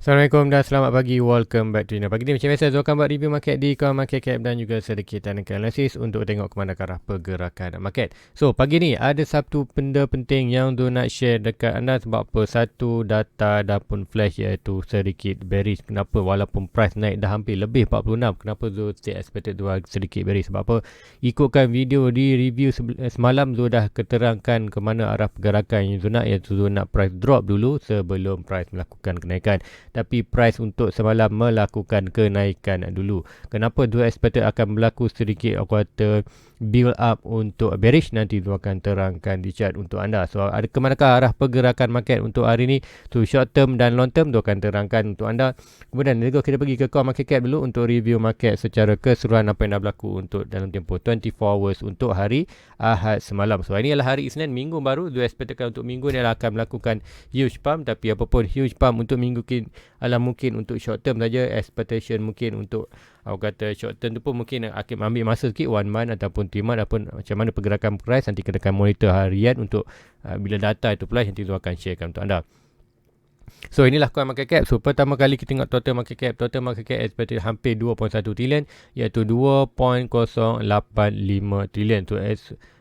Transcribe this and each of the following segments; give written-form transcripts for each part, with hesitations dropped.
Assalamualaikum dan selamat pagi. Welcome back to Dina. Pagi ni macam biasa Zul akan buat review market di Coin Market Cap dan juga sedikit teknikal analisis untuk tengok ke mana arah pergerakan market. So pagi ni ada satu benda penting yang Zul nak share dekat anda sebab apa? Satu data dah pun flash iaitu sedikit bearish. Kenapa? Walaupun price naik dah hampir lebih 46. Kenapa Zul still expected Zul sedikit bearish? Sebab apa? Ikutkan video di review semalam Zul dah keterangkan ke mana arah pergerakan yang Zul nak, iaitu Zul nak price drop dulu sebelum price melakukan kenaikan. Tapi price untuk semalam melakukan kenaikan dulu. Kenapa dua expected akan berlaku sedikit aku kata build up untuk bearish, nanti tu akan terangkan di chart untuk anda. So ada ke manakah arah pergerakan market untuk hari ni? So short term dan long term tu akan terangkan untuk anda. Kemudian kita pergi ke Coin Market Cap dulu untuk review market secara keseluruhan apa yang dah berlaku untuk dalam tempoh 24 hours untuk hari Ahad semalam. So ini adalah hari Isnin, minggu baru. Dua expectedkan untuk minggu ni adalah akan melakukan huge pump, tapi apapun huge pump untuk minggu mungkin untuk short term saja. Expectation mungkin untuk aku kata short term tu pun mungkin akan ambil masa sikit, 1 month ataupun 3 month, ataupun macam mana pergerakan price. Nanti kita akan monitor harian untuk bila data itu flash, nanti tu akan sharekan untuk anda. So inilah Coin Market Cap. So pertama kali kita tengok total market cap. Total market cap expected hampir 2.1 trilion, iaitu 2.085 trilion. So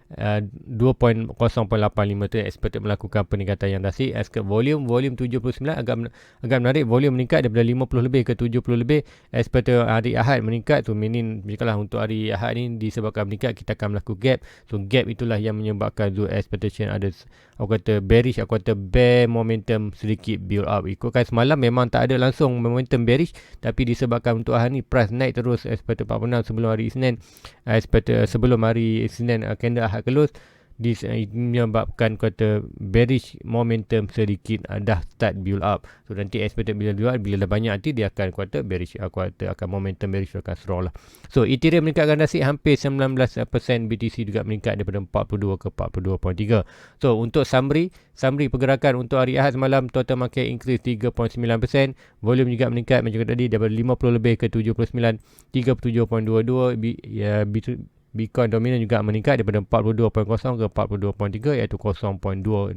2.085 tu expected melakukan peningkatan yang drastik. As ke volume 79 agak menarik. Volume meningkat daripada 50 lebih ke 70 lebih. Expected hari Ahad meningkat. So meaning jikalau untuk hari Ahad ni disebabkan meningkat, kita akan melakukan gap. So gap itulah yang menyebabkan Zul expectation ada aku kata bearish, aku kata bear momentum sedikit build up. Ikutkan semalam memang tak ada langsung momentum bearish, tapi disebabkan untuk hari ni price naik terus expected 46 sebelum hari Isnin, expected sebelum hari Isnin candle Ahad close, menyebabkan kata bearish momentum sedikit dah start build up. So nanti expected bila build up, bila dah banyak nanti dia akan kata bearish, aku kata akan momentum bearish akan strong lah. So Ethereum meningkatkan drastik hampir 19%, BTC juga meningkat daripada 42 ke 42.3. So untuk summary pergerakan untuk hari Ahad semalam, total market increase 3.9%, volume juga meningkat macam tadi daripada 50 lebih ke 79, 37.22. Bitcoin dominan juga meningkat daripada 42.0 ke 42.3, iaitu 0.26%.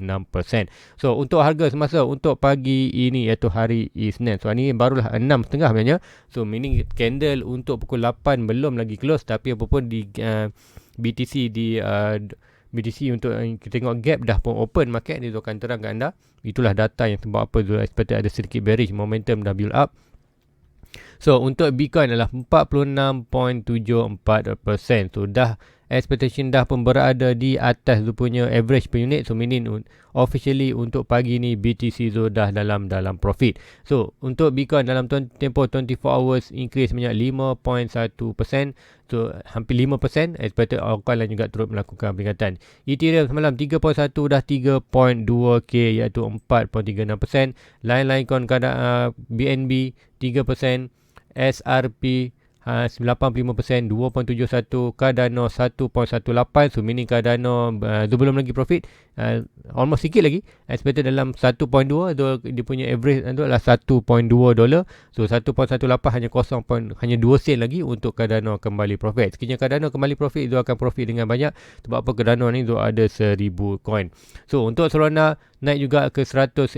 So untuk harga semasa untuk pagi ini iaitu hari Isnin. So ini barulah 6.30 sebenarnya. So meaning candle untuk pukul 8 belum lagi close, tapi apapun di BTC untuk kita tengok gap dah pun open market ni, tu akan terang kat anda. Itulah data yang sebab apa Zul expected ada sedikit bearish, momentum dah build up. So untuk Bitcoin adalah 46.74%. So dah expectation dah pun berada di atas tu punya average per unit. So meaning officially untuk pagi ni BTC Zul dah dalam profit. So untuk Bitcoin dalam tempoh 24 hours increase banyak 5.1%. So hampir 5%. Expected Oracle juga turut melakukan peningkatan. Ethereum semalam 3.1 dah 3.2k, iaitu 4.36%. Lain-lain kawan BNB 3%, SRP 85%, 2.71, Cardano 1.18. So meaning Cardano belum lagi profit, almost sikit lagi. Expected dalam 1.2, dia punya average itu adalah 1.2 dolar. So 1.18 hanya 2 sen lagi untuk Cardano kembali profit. Sekiranya Cardano kembali profit, itu akan profit dengan banyak. Sebab apa? Cardano ni itu ada 1000 coin. So untuk Solana naik juga ke 105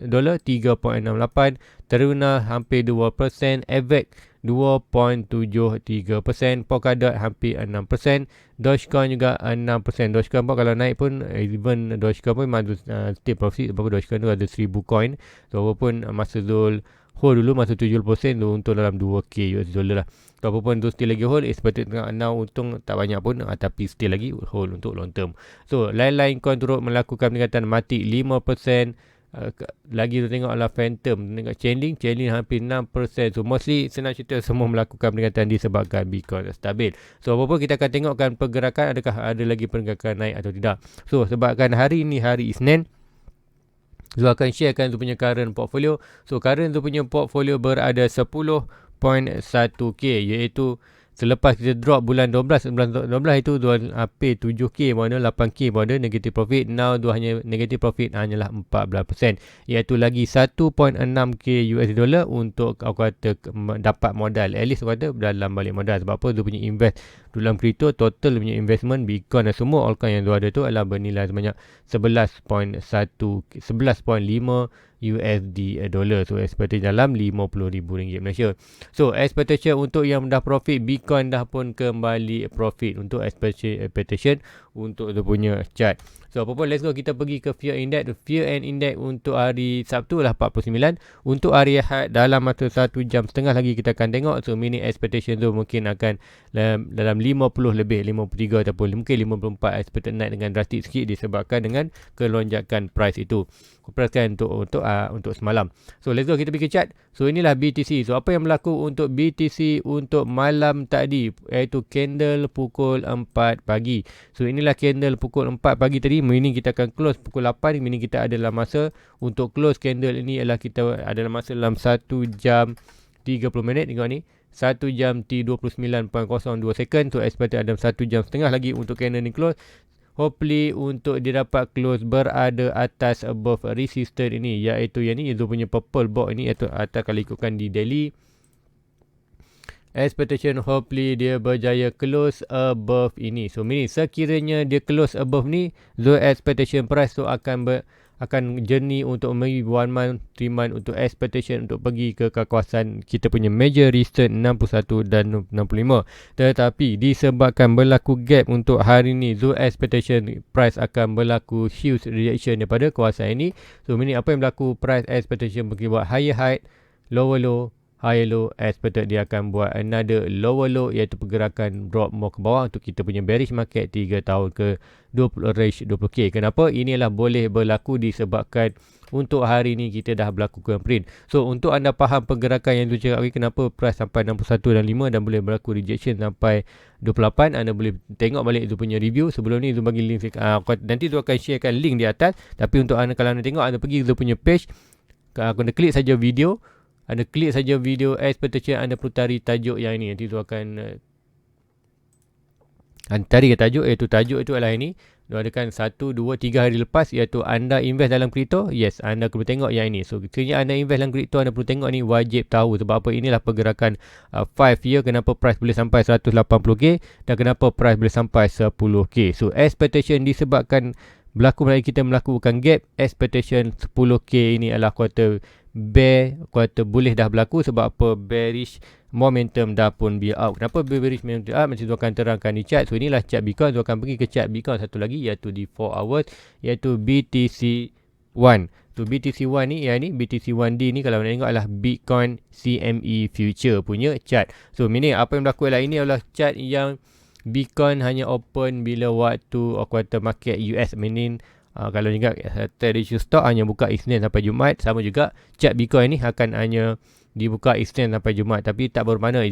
dolar, 3.68. Teruna hampir 2%, AVAX 2.73%, Polkadot hampir 6%, Dogecoin juga 6%. Dogecoin pun kalau naik pun even Dogecoin pun memang still profit, sebab Dogecoin tu ada 1000 coin. So walaupun masa Zul hold dulu masa 70% tu untuk dalam 2k US dollar lah. So apapun tu still lagi hold, expected now untung tak banyak pun, tapi still lagi hold untuk long term. So lain-lain coin turut melakukan peningkatan, mati 5%. Lagi tu tengok adalah Phantom, tengok Chainlink hampir 6%. So mostly senang cerita semua melakukan peningkatan disebabkan Bitcoin stabil. So apa-apa kita akan tengokkan pergerakan, adakah ada lagi pergerakan naik atau tidak. So sebabkan hari ini hari Isnin, Zul akan sharekan tu punya current portfolio. So current tu punya portfolio berada 10.1k, iaitu selepas kita drop bulan 12 itu hampir 7k mana 8k mana negative profit. Now hanya negative profit hanyalah 14%, iaitu lagi 1.6k US dollar untuk aku kata dapat modal, at least aku kata dalam balik modal. Sebab apa? Dia punya invest dalam kripto, total punya investment Bitcoin dan semua altcoin yang dia ada tu adalah bernilai sebanyak 11.5 USD dollar. So expectation dalam RM50,000 Malaysia. So expectation untuk yang dah profit, Bitcoin dah pun kembali profit untuk expectation untuk dia punya chart. So apa pun, let's go kita pergi ke Fear Index. Fear and Index untuk hari Sabtu lah 49. Untuk hari Ahad dalam masa 1 jam setengah lagi kita akan tengok. So mini expectation tu mungkin akan dalam 50 lebih, 53 ataupun mungkin 54 expected naik dengan drastik sikit disebabkan dengan kelonjakan price itu. Perhatikan untuk semalam. So let's go kita pergi ke chart. So inilah BTC. So apa yang berlaku untuk BTC untuk malam tadi, iaitu candle pukul 4 pagi. So inilah candle pukul 4 pagi tadi, meaning kita akan close pukul 8, meaning kita adalah masa untuk close candle ini adalah kita adalah masa dalam 1 jam 30 minit. Tengok ni, 1 jam T29.02 second. So expected ada 1 jam setengah lagi untuk candle ni close. Hopefully untuk dia dapat close berada atas above resistance ini, iaitu yang ni, itu punya purple box ini, iaitu atas kalau ikutkan di daily expectation, hopefully dia berjaya close above ini. So meaning sekiranya dia close above ni, the expectation price tu akan journey untuk pergi 1 month, 3 month untuk expectation untuk pergi ke kawasan kita punya major resistance 61 dan 65. Tetapi disebabkan berlaku gap untuk hari ni, so expectation price akan berlaku huge reaction daripada kawasan ini. So meaning apa yang berlaku, price expectation pergi buat higher high, lower low, higher low, expected dia akan buat another lower low, iaitu pergerakan drop more ke bawah untuk kita punya bearish market 3 tahun ke 20 range 20k. Kenapa? Inilah boleh berlaku disebabkan untuk hari ni kita dah berlakukan print. So untuk anda faham pergerakan yang tu cakap lagi, kenapa price sampai 61 dan 5 dan boleh berlaku rejection sampai 28, anda boleh tengok balik itu punya review. Sebelum ni tu bagi link, nanti tu akan sharekan link di atas. Tapi untuk anda, kalau anda tengok, anda pergi tu punya page, anda klik saja video, anda klik saja video expectation, anda putari tajuk yang ini. Nanti tu akan tarik ke tajuk, iaitu tajuk itu adalah ini. Dia adakan 1, 2, 3 hari lepas, iaitu anda invest dalam kripto. Yes, anda perlu tengok yang ini. So sekiranya anda invest dalam kripto, anda perlu tengok ni, wajib tahu. Sebab apa? Inilah pergerakan 5 year, kenapa price boleh sampai 180k dan kenapa price boleh sampai 10k. So expectation disebabkan berlaku melalui kita melakukan gap. Expectation 10k ini adalah kuartal bear, kuartal boleh dah berlaku. Sebab apa? Bearish momentum dah pun build out. Kenapa bearish momentum build out? Macam tu akan terangkan di chart. So inilah chart Bitcoin. Tu akan pergi ke chart Bitcoin satu lagi, iaitu di 4 hours, iaitu BTC1. So BTC1 ni, yang ni BTC1D ni, kalau anda tengok adalah Bitcoin CME Future punya chart. So meaning apa yang berlaku adalah ini adalah chart yang Bitcoin hanya open bila waktu quarter market US, meaning kalau juga traditional stock hanya buka Isnin sampai Jumaat. Sama juga chart Bitcoin ni akan hanya dibuka Isnin sampai Jumaat. Tapi tak bermakna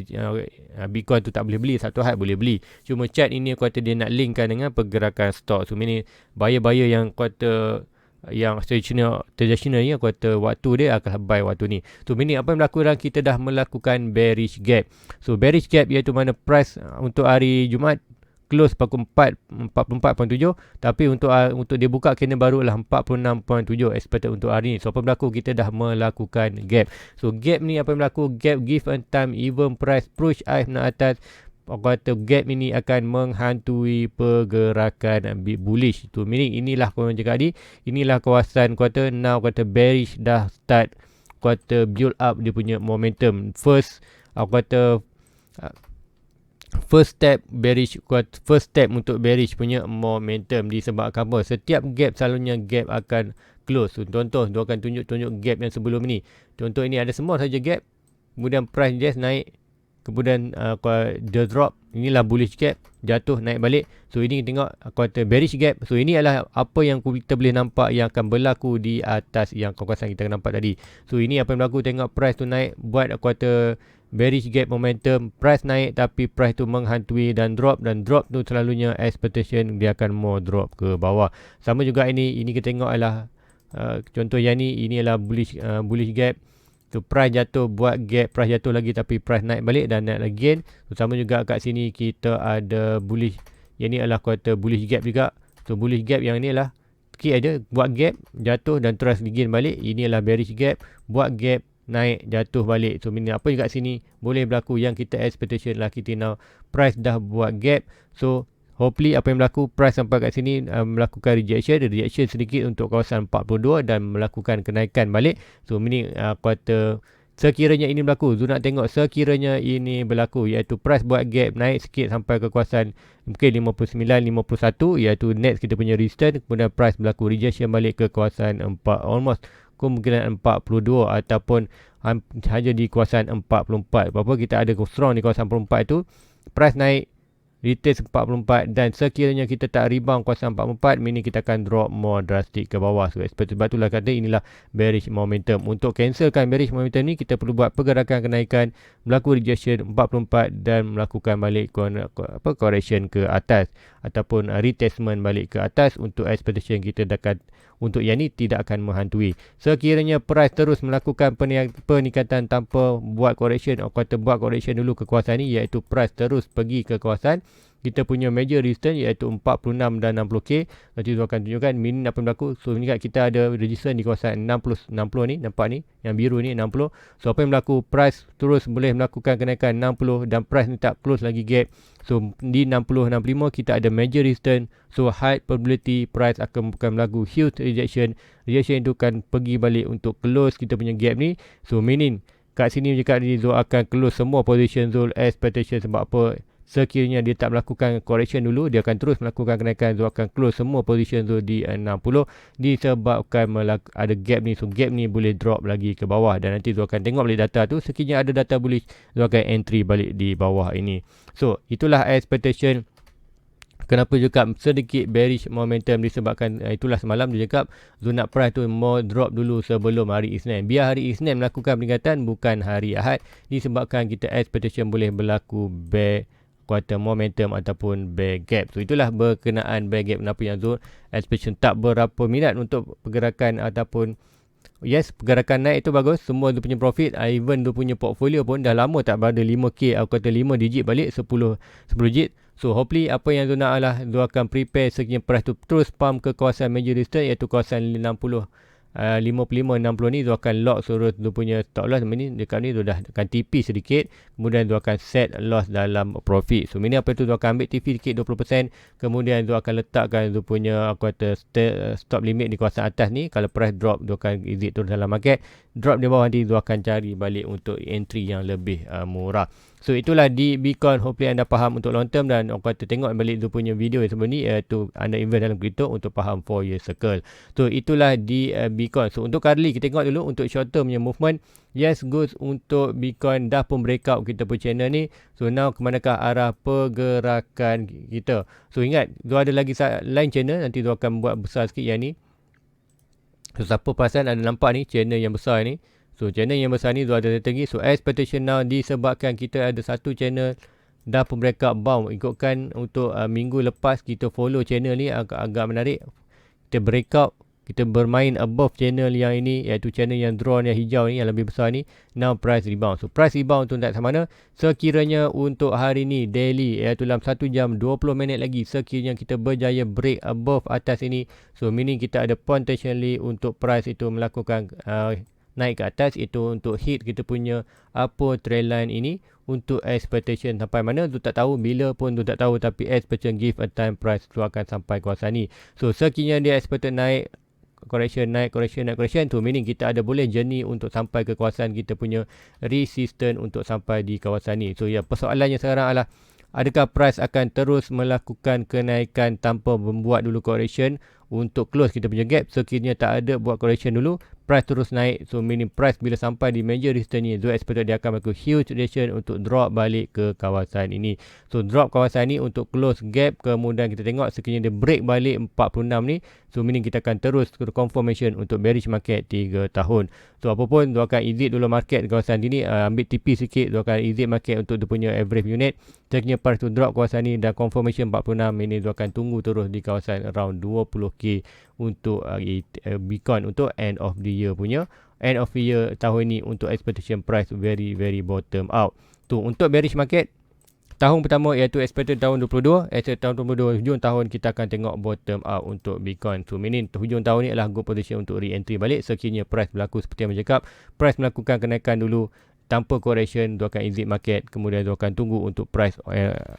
Bitcoin tu tak boleh beli, satu hari boleh beli. Cuma chart ini kuartal dia nak linkkan dengan pergerakan stock. So meaning buyer-buyer yang kuartal yang traditional ni, kuartal waktu dia akan buy waktu ni. So meaning apa yang berlaku, kita dah melakukan bearish gap. So bearish gap iaitu mana price untuk hari Jumaat close pukul 44.7, tapi untuk dia buka candle baru lah 46.7 expected untuk hari ni. So apa berlaku, kita dah melakukan gap. So gap ni apa yang berlaku, gap give and time even price push high nak atas, kata gap ini akan menghantui pergerakan bullish. Tu meaning inilah korang cakap tadi, inilah kawasan kuartal now, kuartal bearish dah start, kuartal build up dia punya momentum. First step untuk bearish punya momentum. Disebabkan apa? Setiap gap selalunya gap akan close. So, contoh dia akan tunjuk gap yang sebelum ni. Contoh ini ada semua saja gap, kemudian price just naik, kemudian dia drop. Inilah bullish gap, jatuh naik balik. So ini tengok kuartal bearish gap. So ini adalah apa yang kita boleh nampak yang akan berlaku di atas yang kawasan kita nampak tadi. So ini apa yang berlaku, tengok price tu naik, buat kuartal bearish gap momentum, price naik tapi price tu menghantui dan drop tu selalunya expectation dia akan more drop ke bawah. Sama juga ini kita tengok adalah contoh yang ini adalah bullish gap. So price jatuh, buat gap, price jatuh lagi tapi price naik balik dan naik lagi. So sama juga kat sini kita ada bullish, yang ni adalah kuartal bullish gap juga. So bullish gap yang ni adalah sikit aja, buat gap, jatuh dan terus gain balik. Ini adalah bearish gap, buat gap, naik, jatuh balik. So meaning apa juga sini boleh berlaku, yang kita expectation lah kita now price dah buat gap. So hopefully apa yang berlaku, price sampai kat sini melakukan rejection sedikit untuk kawasan 42 dan melakukan kenaikan balik. So meaning kuartal sekiranya ini berlaku, Zul nak tengok sekiranya ini berlaku, iaitu price buat gap naik sikit sampai ke kawasan mungkin 59-51, iaitu next kita punya resistance, kemudian price berlaku rejection balik ke kawasan 4, almost kemungkinan 42 ataupun hanya di kawasan 44. Berapa kita ada strong di kawasan 44 itu, price naik retest 44 dan sekiranya kita tak rebound kawasan 44, meaning kita akan drop more drastic ke bawah. So sebab itulah kata inilah bearish momentum. Untuk cancelkan bearish momentum ni, kita perlu buat pergerakan kenaikan, berlaku rejection 44 dan melakukan balik correction ke atas ataupun retestment balik ke atas untuk expectation kita dekat untuk yang ni tidak akan menghantui. Sekiranya price terus melakukan peningkatan tanpa buat correction, buat correction dulu ke kawasan ni, iaitu price terus pergi ke kawasan kita punya major resistance iaitu 46 dan 60k. Nanti tu akan tunjukkan min apa yang berlaku. So ni kita ada resistance di kawasan 60 ni, nampak ni yang biru ni 60. So apa yang berlaku, price terus boleh melakukan kenaikan 60 dan price ni tak close lagi gap. So di 60-65 kita ada major resistance. So high probability price akan berlaku huge rejection. Rejection itu akan pergi balik untuk close kita punya gap ni. So meaning kat sini jika Zul akan close semua position Zul expectation. Sebab apa? Sekiranya dia tak melakukan correction dulu, dia akan terus melakukan kenaikan. Zul akan close semua position Zul di 60 disebabkan ada gap ni. So gap ni boleh drop lagi ke bawah dan nanti Zul akan tengok balik data tu. Sekiranya ada data bullish, Zul akan entry balik di bawah ini. So itulah expectation. Kenapa juga sedikit bearish momentum disebabkan itulah semalam dia cakap Zul nak price tu more drop dulu sebelum hari Isnin. Biar hari Isnin melakukan peningkatan, bukan hari Ahad, disebabkan kita expectation boleh berlaku bear quarter momentum ataupun bear gap. So itulah berkenaan bear gap. Kenapa yang Zul expectation tak berapa minat untuk pergerakan ataupun pergerakan naik itu bagus. Semua dia punya profit, even dia punya portfolio pun dah lama tak berada 5k atau kata 5 digit balik 10 digit. So hopefully apa yang Zul nak adalah Zul akan prepare sekiranya price tu terus pump ke kawasan major resistance iaitu kawasan 60 55-60 ni. Zul akan lock suruh dia punya stop loss ni. Dekat ni Zul dah akan TP sedikit, kemudian Zul akan set loss dalam profit. So ini apa tu, Zul akan ambil TP sikit 20%, kemudian Zul akan letakkan Zul punya stop limit di kawasan atas ni. Kalau price drop, Zul akan exit turun dalam market. Drop di bawah nanti Zul akan cari balik untuk entry yang lebih murah. So itulah di Bitcoin. Hopefully anda faham untuk long term dan tengok balik Zul punya video yang sebelum ni, iaitu anda invest dalam crypto untuk faham 4 year circle. So itulah di Bitcoin. So untuk currently kita tengok dulu untuk short term punya movement. Yes, good untuk Bitcoin dah pun breakout kita punya channel ni. So now kemanakah arah pergerakan kita? So ingat Zul ada lagi lain channel, nanti Zul akan buat besar sikit yang ni. So siapa perasan ada nampak ni channel yang besar ni. So channel yang besar ni Zul ada strategi. So expectation now disebabkan kita ada satu channel dah pun breakout bound. Ikutkan untuk minggu lepas kita follow channel ni agak menarik. Kita breakout, kita bermain above channel yang ini, iaitu channel yang drawn yang hijau ni, yang lebih besar ni. Now price rebound. So price rebound tu tak sama mana. Sekiranya untuk hari ni daily, iaitu dalam 1 jam 20 minit lagi, sekiranya kita berjaya break above atas ini, so meaning kita ada potentially untuk price itu melakukan naik ke atas, itu untuk hit kita punya upper trend line ini. Untuk expectation sampai mana tu tak tahu, bila pun tu tak tahu, tapi expectation give a time price tu akan sampai kawasan ni. So sekiranya dia expected naik correction tu, meaning kita ada boleh journey untuk sampai ke kawasan kita punya resistance untuk sampai di kawasan ni. So persoalannya sekarang adalah adakah price akan terus melakukan kenaikan tanpa membuat dulu correction untuk close kita punya gap. Sekiranya tak ada buat correction dulu, price terus naik. So meaning price bila sampai di major resistance ni, Zul expected dia akan melakukan huge reaction untuk drop balik ke kawasan ini. So drop kawasan ni untuk close gap, kemudian kita tengok sekiranya dia break balik 46 ni, so meaning kita akan terus confirmation untuk bearish market 3 tahun. So apapun, Zul akan exit dulu market di kawasan sini, ambil TP sikit. Zul akan exit market untuk dia punya average unit. Sekiranya price tu drop kawasan ni dan confirmation 46, ini Zul akan tunggu terus di kawasan around 20k untuk Bitcoin untuk end of the year punya. End of the year tahun ni untuk expectation price very bottom out. Tu untuk bearish market tahun pertama, iaitu expected tahun 22. Tahun 22 hujung tahun kita akan tengok bottom out untuk Bitcoin. So meaning hujung tahun ni adalah good position untuk re-entry balik sekiranya price berlaku seperti yang saya cakap. Price melakukan kenaikan dulu tanpa correction tu akan exit market, kemudian tu akan tunggu untuk price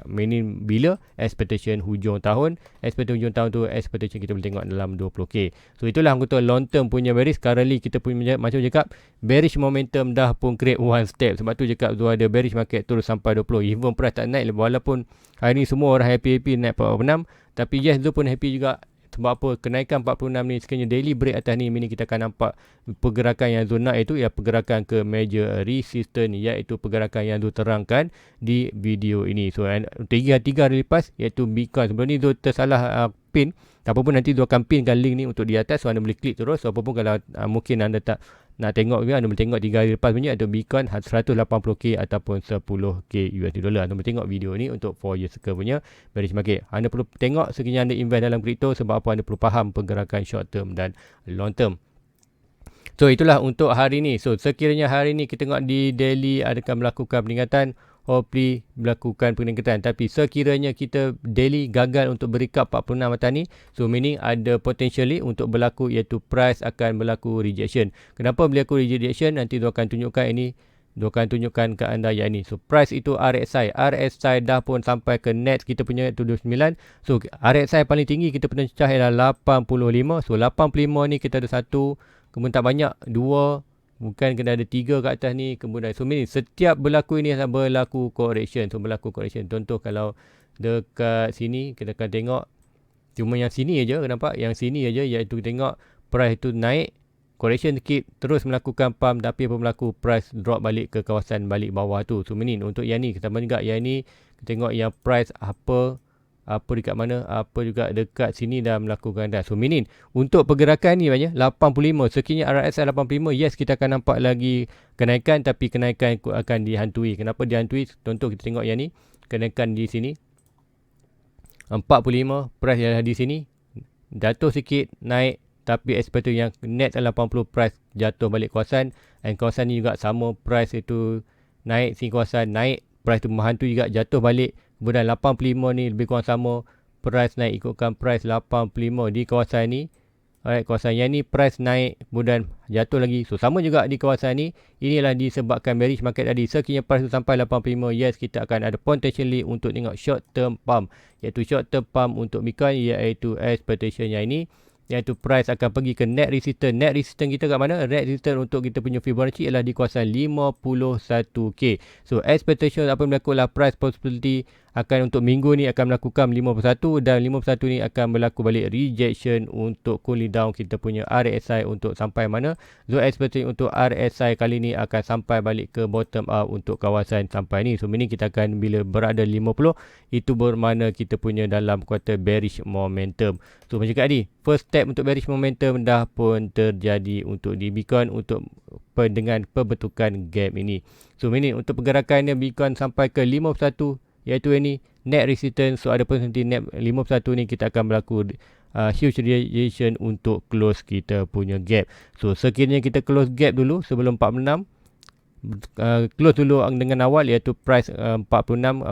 meaning bila expectation hujung tahun. Expectation hujung tahun tu expectation kita boleh tengok dalam 20k. So itulah anggota long term punya bearish. Currently kita punya macam cakap bearish momentum dah pun create one step. Sebab tu cakap tu ada bearish market terus sampai 20. Even price tak naik, walaupun hari ni semua orang happy naik 46, tapi yes tu pun happy juga. Sebab apa? Kenaikan 46 ni sekiranya daily break atas ni, meaning kita akan nampak pergerakan yang zona itu ya pergerakan ke major resistance, iaitu pergerakan yang terangkan di video ini. So tiga hari lepas iaitu Bitcoin sebelum ni tu tersalah pin. Apapun nanti tu akan pinkan link ni untuk di atas, so anda boleh klik terus. So apapun kalau mungkin anda tak nak tengok juga, anda boleh tengok 3 hari lepas punya iaitu Bitcoin 180k ataupun 10k USD dollar. Anda boleh tengok video ni untuk 4 years circle punya bearish market. Anda perlu tengok sekiranya anda invest dalam kripto, sebab apa? Anda perlu faham pergerakan short term dan long term. So itulah untuk hari ni. So sekiranya hari ni kita tengok di daily akan melakukan peningkatan, hopefully melakukan peningkatan. Tapi sekiranya kita daily gagal untuk berikat 46 atas ni, so meaning ada potentially untuk berlaku iaitu price akan berlaku rejection. Kenapa berlaku rejection? Nanti dia akan tunjukkan ini. Dia akan tunjukkan ke anda yang ni. So price itu RSI. RSI dah pun sampai ke net kita punya 79. So RSI paling tinggi kita pernah cecah ialah 85. So 85 ni kita ada satu, kemudian tak banyak, dua, bukan kena ada 3 kat atas ni. Kemudian so meaning setiap berlaku ini berlaku correction. So berlaku correction. Contoh kalau dekat sini kita akan tengok cuma yang sini aja, nampak yang sini aja, iaitu tengok price itu naik, correction sikit, terus melakukan pump, tapi apa berlaku price drop balik ke kawasan balik bawah tu. So meaning untuk yang ni kita juga yang ni kita tengok yang price apa dekat mana, apa juga dekat sini dah melakukan dah. So meaning untuk pergerakan ni banyak 85, sekiranya RSI 85, yes kita akan nampak lagi kenaikan, tapi kenaikan akan dihantui. Kenapa dihantui? Contoh kita tengok yang ni, kenaikan di sini 45, price yang di sini jatuh sikit, naik, tapi expected yang net 80, price jatuh balik kawasan, dan kawasan ni juga sama, price itu naik, sini kawasan naik, price tu menghantui juga, jatuh balik. Kemudian 85 ni lebih kurang sama, price naik ikutkan price 85 di kawasan ni. Alright, kawasan yang ni price naik, kemudian jatuh lagi. So sama juga di kawasan ni. Inilah disebabkan bearish market tadi. Sekiranya price tu sampai 85, yes kita akan ada potentially untuk tengok short term pump, iaitu short term pump untuk Bitcoin, iaitu expectation yang ini, iaitu price akan pergi ke net resistance. Net resistance kita kat mana? Net resistance untuk kita punya Fibonacci ialah di kawasan 51k. So expectation apa yang berlaku lah price possibility akan untuk minggu ni akan melakukan 51, dan 51 ni akan berlaku balik rejection untuk cooling down kita punya RSI untuk sampai mana. So expectation untuk RSI kali ni akan sampai balik ke bottom up untuk kawasan sampai ni. So ini kita akan bila berada 50, itu bermakna kita punya dalam kuartal bearish momentum. So macam tadi, first step untuk bearish momentum dah pun terjadi untuk di Bitcoin untuk dengan pembentukan gap ini. So ini untuk pergerakannya Bitcoin sampai ke 51, iaitu ini net resistance. So ada persentif net 51 ni kita akan berlaku huge rejection untuk close kita punya gap. So sekiranya kita close gap dulu sebelum 46, close dulu dengan awal iaitu price 46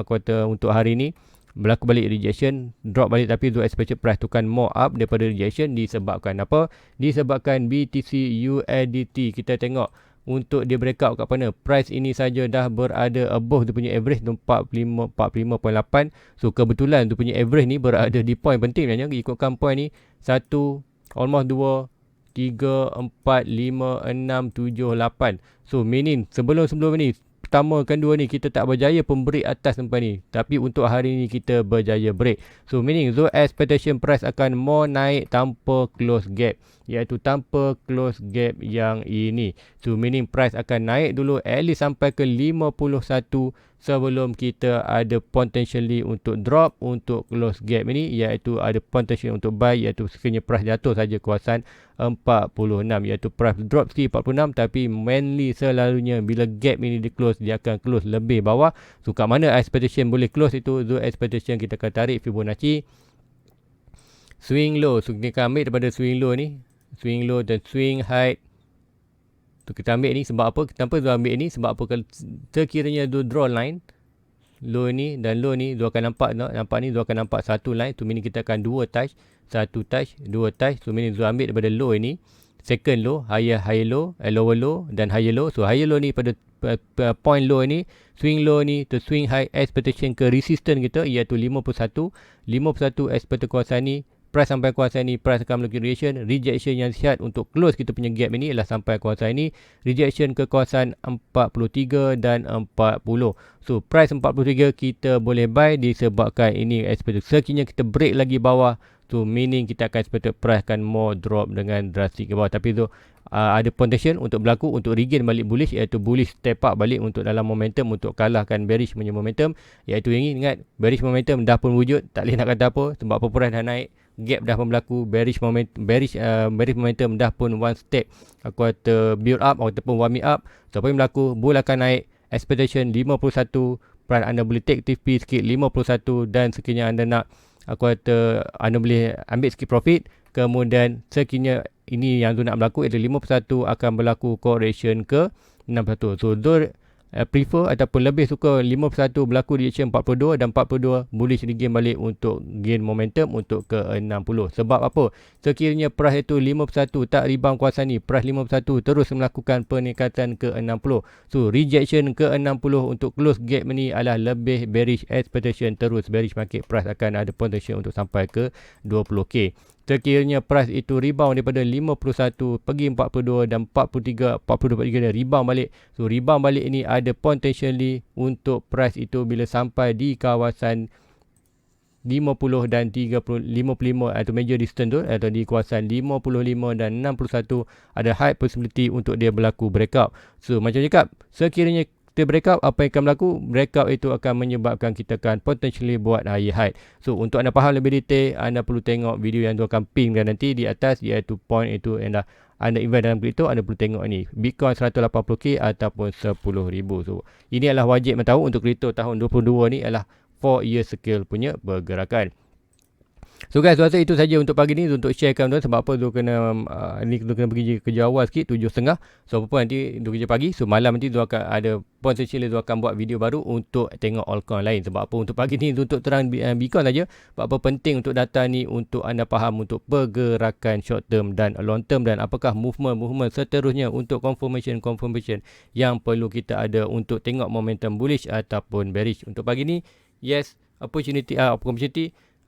kuartal untuk hari ni, berlaku balik rejection, drop balik, tapi tu expected price tu kan more up daripada rejection. Disebabkan apa? Disebabkan BTC USDT kita tengok untuk dia breakout kat mana, price ini saja dah berada above dia punya average 45.8. So kebetulan dia punya average ni berada di point penting sebenarnya, ikutkan point ni 1, almost 2, 3, 4, 5, 6, 7, 8. So meaning sebelum ni pertama kedua ni kita tak berjaya pun break atas sampai ni, tapi untuk hari ni kita berjaya break. So meaning so expectation price akan more naik tanpa close gap, iaitu tanpa close gap yang ini. So meaning price akan naik dulu at least sampai ke 51 sebelum kita ada potentially untuk drop untuk close gap ini, iaitu ada potential untuk buy, iaitu sekiranya price jatuh saja kawasan 46, iaitu price drop sikit 46, tapi mainly selalunya bila gap ini di close, dia akan close lebih bawah. So kat mana expectation boleh close itu, zone expectation kita akan tarik Fibonacci swing low. So kita ambil daripada swing low ni, swing low dan swing high tu kita ambil ni. Sebab apa? Kenapa dia ambil ni? Sebab apa? Kalau sekiranya dia draw line low ni dan low ni, dia akan nampak ni, dia akan nampak satu line. Tu meaning kita akan dua touch, satu touch, dua touch. So meaning dia ambil daripada low ini, second low, higher low, lower low dan higher low. So higher low ni pada point low ni, swing low ni to swing high expectation ke resistance kita iaitu 51 expected kawasan ni, price sampai kawasan ni, price akan melakukan rejection yang sihat untuk close kita punya gap ini ialah sampai kawasan ini, rejection ke kawasan 43 dan 40. So price 43 kita boleh buy disebabkan ini expected. Sekiranya kita break lagi bawah, so meaning kita akan expected price akan more drop dengan drastic ke bawah. Tapi tu ada potential untuk berlaku untuk regain balik bullish, iaitu bullish step up balik untuk dalam momentum untuk kalahkan bearish punya momentum, iaitu yang ini. Ingat, bearish momentum dah pun wujud, tak boleh nak kata apa sebab apa price dah naik, gap dah pun berlaku, bearish momentum dah pun one step aku kata build up ataupun warming up. So apa yang berlaku, bull akan naik, expectation 51, price anda boleh take TP sikit 51, dan sekiranya anda nak aku kata anda boleh ambil sikit profit. Kemudian sekiranya ini yang tu nak berlaku iaitu 51 akan berlaku correction ke 61. So prefer ataupun lebih suka 51 berlaku reaction 42 dan 42 bullish regain balik untuk gain momentum untuk ke 60. Sebab apa? Sekiranya price itu 51 tak rebound kawasan ni, price 51 terus melakukan peningkatan ke 60. So rejection ke 60 untuk close gap ni adalah lebih bearish expectation, terus bearish market, price akan ada potential untuk sampai ke 20k. Sekiranya price itu rebound daripada 51 pergi 42 dan 43 dan rebound balik. So rebound balik ini ada potentially untuk price itu bila sampai di kawasan 50 dan 55 atau major distance tu, atau di kawasan 55 dan 61 ada high possibility untuk dia berlaku breakout. So macam cakap, sekiranya kita breakout, apa yang akan berlaku? Breakout itu akan menyebabkan kita akan potentially buat higher high. So untuk anda faham lebih detail, anda perlu tengok video yang tu akan pin dan nanti di atas, iaitu point itu anda invest dalam kripto, anda perlu tengok ni Bitcoin 180k ataupun 10,000. So ini adalah wajib tahu untuk kripto tahun 2022 ni adalah 4 year scale punya pergerakan. So guys, rasa itu saja untuk pagi ni, untuk sharekan tuan. Sebab apa tu kena ni tu kena pergi kerja awal sikit, 7.30. So apa pun nanti tu kerja pagi, so malam nanti tu akan ada potential tu akan buat video baru untuk tengok altcoin lain. Sebab apa untuk pagi ni untuk terang Bitcoin saja. Sebab apa penting untuk data ni untuk anda faham untuk pergerakan short term dan long term, dan apakah movement seterusnya untuk confirmation yang perlu kita ada untuk tengok momentum bullish ataupun bearish. Untuk pagi ni, yes, opportunity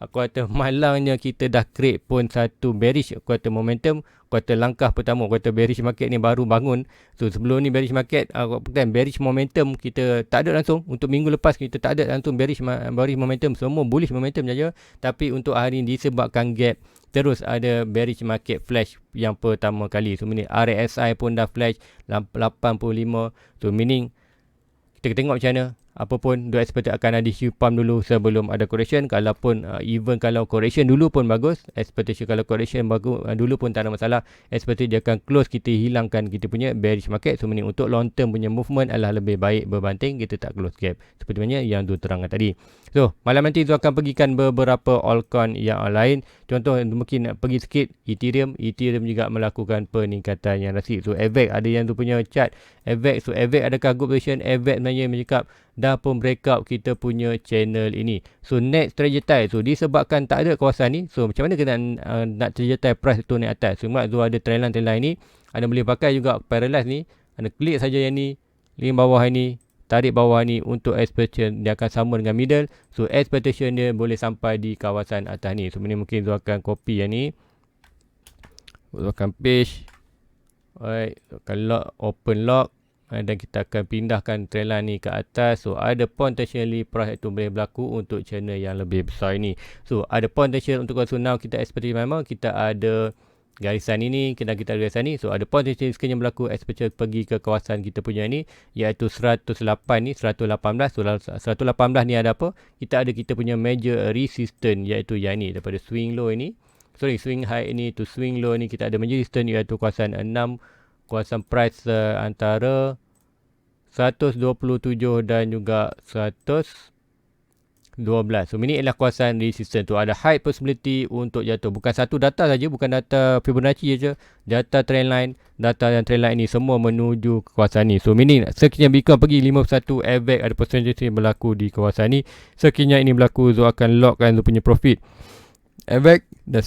aku kata malangnya kita dah create pun satu bearish, aku kata momentum, aku kata langkah pertama, aku kata bearish market ni baru bangun. So sebelum ni bearish market, aku kata bearish momentum kita tak ada langsung. Untuk minggu lepas kita tak ada langsung bearish momentum, semua bullish momentum saja. Tapi untuk hari ni disebabkan gap, terus ada bearish market flash yang pertama kali. So meaning RSI pun dah flash 85. So meaning kita tengok macam mana. Apa pun do expect akan ada huge pump dulu sebelum ada correction. Kalaupun even kalau correction dulu pun bagus, expectation kalau correction bagus dulu pun tak ada masalah. Expectation dia akan close, kita hilangkan kita punya bearish market. So meaning untuk long term punya movement adalah lebih baik berbanding kita tak close gap, seperti mana yang tu terangkan tadi. So malam nanti tu akan pergikan beberapa altcoin yang lain. Contoh mungkin nak pergi sikit Ethereum juga melakukan peningkatan yang rasik. So AVAX ada yang tu punya chart AVAX. So AVAX adakah good position? AVAX sebenarnya mencakap dah pun breakout kita punya channel ini. So next trajectory, so disebabkan tak ada kawasan ni, so macam mana kita nak trajectory price tu naik atas? So mak tu ada trendline ni, anda boleh pakai juga paralyze ni, anda klik saja yang ni, link bawah ni, tarik bawah ni untuk expectation dia akan sama dengan middle. So expectation dia boleh sampai di kawasan atas ni. So ini mungkin tu akan copy yang ni, tu akan paste, alright, akan lock, open lock, dan kita akan pindahkan trendline ni ke atas. So ada potentially price itu boleh berlaku untuk channel yang lebih besar ini. So ada potential untuk so now kita expectation memang kita ada garisan ini, kita ada garisan ni. So ada potential sekiranya berlaku expectation pergi ke kawasan kita punya ni, iaitu 108 ni, 118. So 118 ni ada apa? Kita ada kita punya major resistance, iaitu yang ni daripada swing low ini, swing high ini to swing low ni, kita ada major resistance iaitu kawasan 6, kawasan price antara 127 dan juga 112. So ini adalah kawasan resistance tu. Ada high possibility untuk jatuh. Bukan satu data saja, bukan data Fibonacci saja, data trendline, data dan trendline ini semua menuju ke kawasan ni. So meaning sekiranya Bitcoin pergi 51, AVAX ada percentage berlaku di kawasan ni. Sekiranya ini berlaku, so akan lockkan tu punya profit. AVAX dan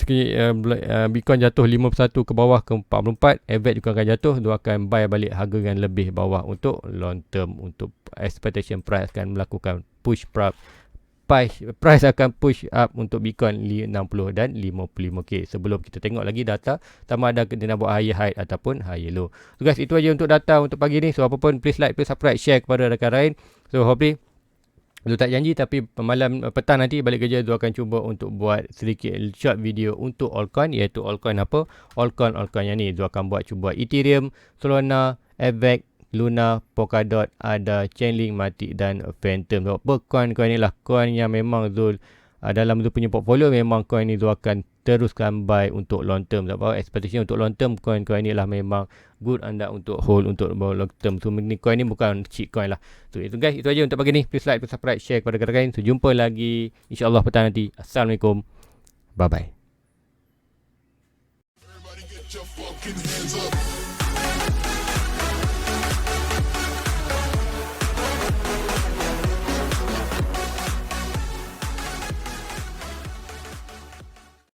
Bitcoin jatuh 51 ke bawah ke 44, AVAX juga akan jatuh. Dia akan buy balik harga yang lebih bawah untuk long term. Untuk expectation price akan melakukan push price akan push up untuk Bitcoin 60 dan 55k. Sebelum kita tengok lagi data sama ada dia nak buat higher high ataupun higher low. So guys, itu aja untuk data untuk pagi ni. So apa pun, please like, please subscribe, share kepada rakan lain. So hopefully Zul tak janji, tapi petang nanti balik kerja Zul akan cuba untuk buat sedikit short video untuk altcoin, iaitu altcoin apa? Altcoin yang ni Zul akan cuba Ethereum, Solana, AVAX, Luna, Polkadot, ada Chainlink, Matic dan Phantom. So, coin ni lah coin yang memang Zul dalam Zul punya portfolio, memang coin ni Zul akan teruskan buy untuk long term. Sebab expectation untuk long term coin ni lah memang good anda untuk hold untuk long term. So coin ni bukan cheap coin lah. So itu guys, itu aja untuk pagi ni. Please like, please subscribe, share kepada rakan-rakan. So jumpa lagi insyaAllah petang nanti. Assalamualaikum. Bye bye.